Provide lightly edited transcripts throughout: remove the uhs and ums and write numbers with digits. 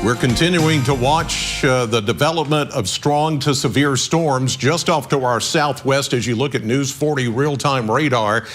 We're continuing to watch the development of strong to severe storms just off to our southwest as you look at News 40 real-time radar.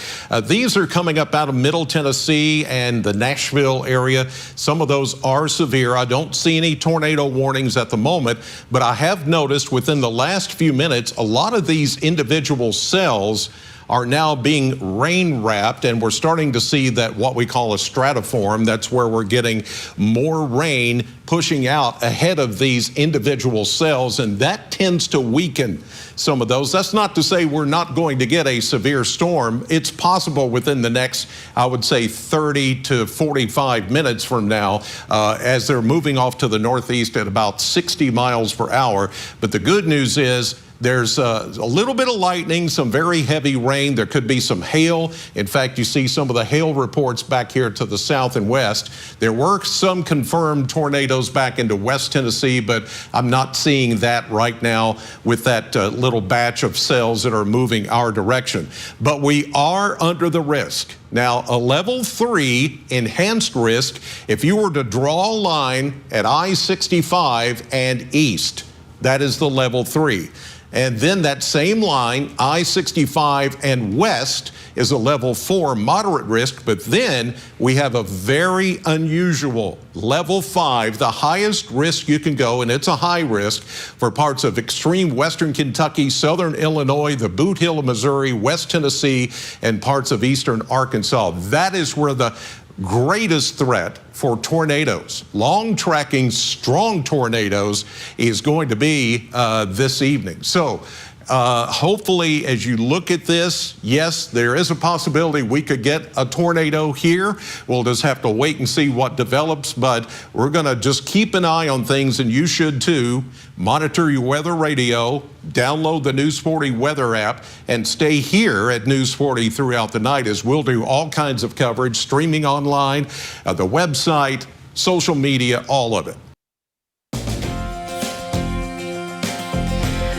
These are coming up out of Middle Tennessee and the Nashville area. Some of those are severe. I don't see any tornado warnings at the moment, but I have noticed within the last few minutes, a lot of these individual cells are now being rain wrapped, and we're starting to see that what we call a stratiform. That's where we're getting more rain pushing out ahead of these individual cells, and that tends to weaken some of those. That's not to say we're not going to get a severe storm. It's possible within the next, I would say, 30 to 45 minutes from now, as they're moving off to the northeast at about 60 miles per hour. But the good news is there's a little bit of lightning, some very heavy rain. There could be some hail. In fact, you see some of the hail reports back here to the south and west. There were some confirmed tornadoes back into West Tennessee, but I'm not seeing that right now with that little batch of cells that are moving our direction. But we are under the risk. Now, a level 3 enhanced risk, if you were to draw a line at I-65 and east, that is the level 3. And then that same line, I-65 and west, is a level 4 moderate risk, but then we have a very unusual level 5, the highest risk you can go, and it's a high risk for parts of extreme western Kentucky, southern Illinois, the Boot Hill of Missouri, West Tennessee, and parts of eastern Arkansas. That is where the greatest threat for tornadoes, long tracking, strong tornadoes, is going to be this evening. So hopefully, as you look at this, yes, there is a possibility we could get a tornado here. We'll just have to wait and see what develops, but we're going to just keep an eye on things, and you should too. Monitor your weather radio, download the News 40 weather app, and stay here at News 40 throughout the night, as we'll do all kinds of coverage, streaming online, the website, social media, all of it.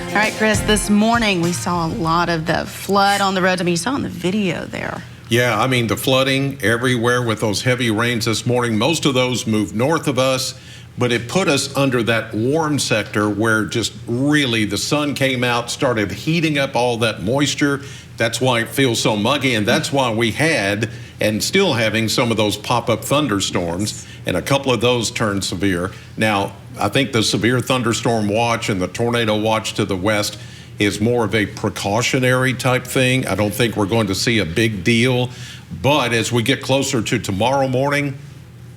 All right, Chris, this morning we saw a lot of the flood on the roads. I mean, you saw in the video there. Yeah, I mean, the flooding everywhere with those heavy rains this morning. Most of those moved north of us, but it put us under that warm sector where just really the sun came out, started heating up all that moisture. That's why it feels so muggy, and that's why we had and still having some of those pop-up thunderstorms, and a couple of those turned severe. Now, I think the severe thunderstorm watch and the tornado watch to the west is more of a precautionary type thing. I don't think we're going to see a big deal, but as we get closer to tomorrow morning,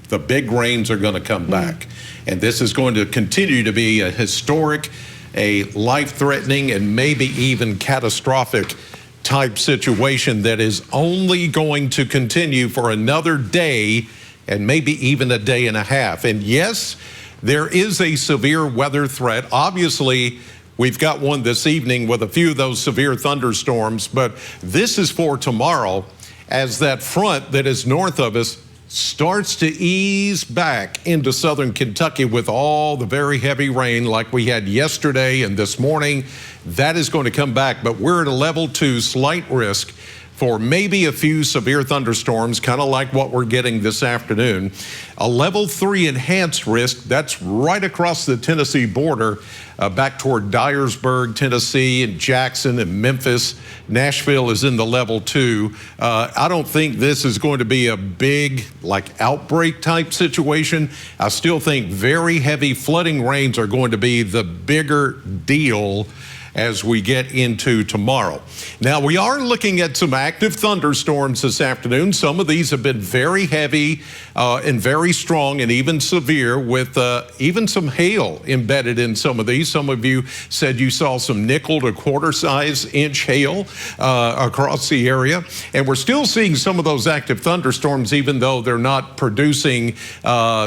the big rains are going to come back. And this is going to continue to be a historic, a life-threatening, and maybe even catastrophic type situation that is only going to continue for another day and maybe even a day and a half. And yes, there is a severe weather threat. Obviously, we've got one this evening with a few of those severe thunderstorms, but this is for tomorrow as that front that is north of us starts to ease back into southern Kentucky with all the very heavy rain like we had yesterday and this morning. That is going to come back, but we're at a level 2 slight risk for maybe a few severe thunderstorms, kind of like what we're getting this afternoon. A level 3 enhanced risk, that's right across the Tennessee border, back toward Dyersburg, Tennessee, and Jackson and Memphis. Nashville is in the level 2. I don't think this is going to be a big, like, outbreak type situation. I still think very heavy flooding rains are going to be the bigger deal as we get into tomorrow. Now, we are looking at some active thunderstorms this afternoon. Some of these have been very heavy and very strong and even severe, with even some hail embedded in some of these. Some of you said you saw some nickel to quarter-size inch hail across the area. And we're still seeing some of those active thunderstorms, even though they're not producing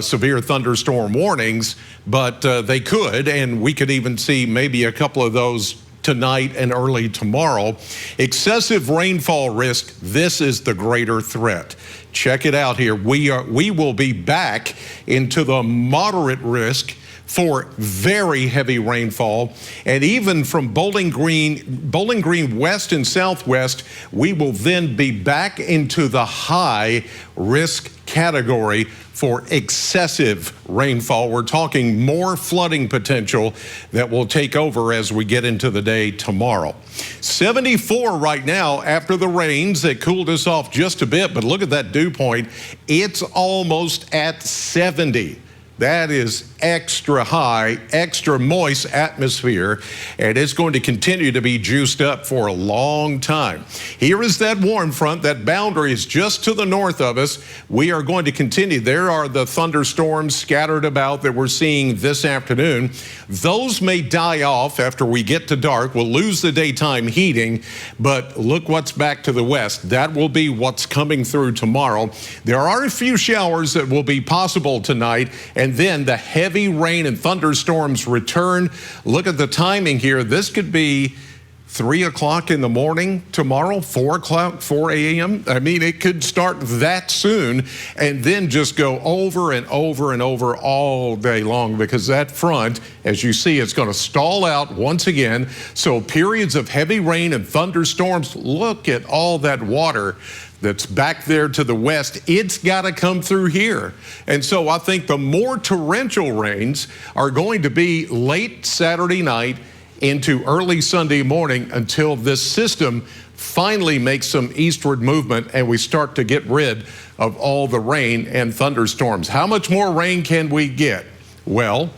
severe thunderstorm warnings, but they could, and we could even see maybe a couple of those tonight and early tomorrow. Excessive rainfall risk, this is the greater threat. Check it out here. We will be back into the moderate risk for very heavy rainfall. And even from Bowling Green west and southwest, we will then be back into the high risk category for excessive rainfall. We're talking more flooding potential that will take over as we get into the day tomorrow. 74 right now after the rains that cooled us off just a bit, but look at that dew point. It's almost at 70. That is extra high, extra moist atmosphere, and it's going to continue to be juiced up for a long time. Here is that warm front. That boundary is just to the north of us. We are going to continue. There are the thunderstorms scattered about that we're seeing this afternoon. Those may die off after we get to dark. We'll lose the daytime heating, but look what's back to the west. That will be what's coming through tomorrow. There are a few showers that will be possible tonight, and then the heavy rain and thunderstorms return. Look at the timing here. This could be 3 o'clock in the morning tomorrow, 4 o'clock, 4 a.m. I mean, it could start that soon and then just go over and over and over all day long, because that front, as you see, it's going to stall out once again. So periods of heavy rain and thunderstorms. Look at all that water that's back there to the west. It's got to come through here. And so I think the more torrential rains are going to be late Saturday night into early Sunday morning until this system finally makes some eastward movement and we start to get rid of all the rain and thunderstorms. How much more rain can we get? Well,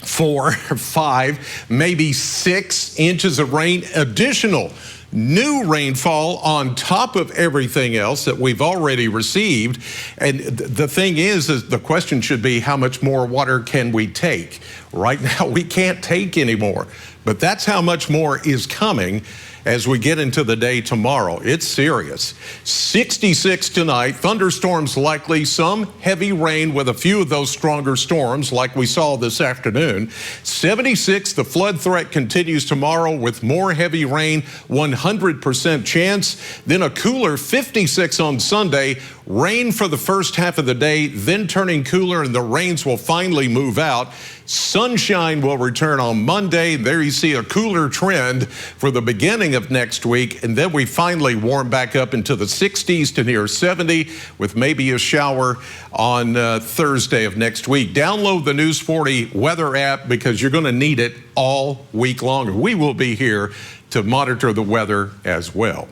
4, 5, maybe 6 inches of rain additional. New rainfall on top of everything else that we've already received. And the thing is the question should be, how much more water can we take? Right now, we can't take any more. But that's how much more is coming as we get into the day tomorrow. It's serious. 66 tonight, thunderstorms likely, some heavy rain with a few of those stronger storms like we saw this afternoon. 76, the flood threat continues tomorrow with more heavy rain, 100% chance. Then a cooler 56 on Sunday. Rain for the first half of the day, then turning cooler, and the rains will finally move out. Sunshine will return on Monday. There you see a cooler trend for the beginning of next week, and then we finally warm back up into the 60s to near 70 with maybe a shower on Thursday of next week. Download the News 40 weather app because you're going to need it all week long. We will be here to monitor the weather as well.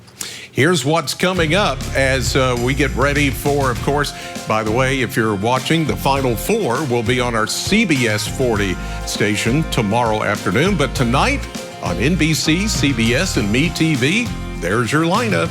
Here's what's coming up as we get ready for, of course, by the way, if you're watching, the Final Four will be on our CBS 40 station tomorrow afternoon. But tonight on NBC, CBS, and MeTV, there's your lineup.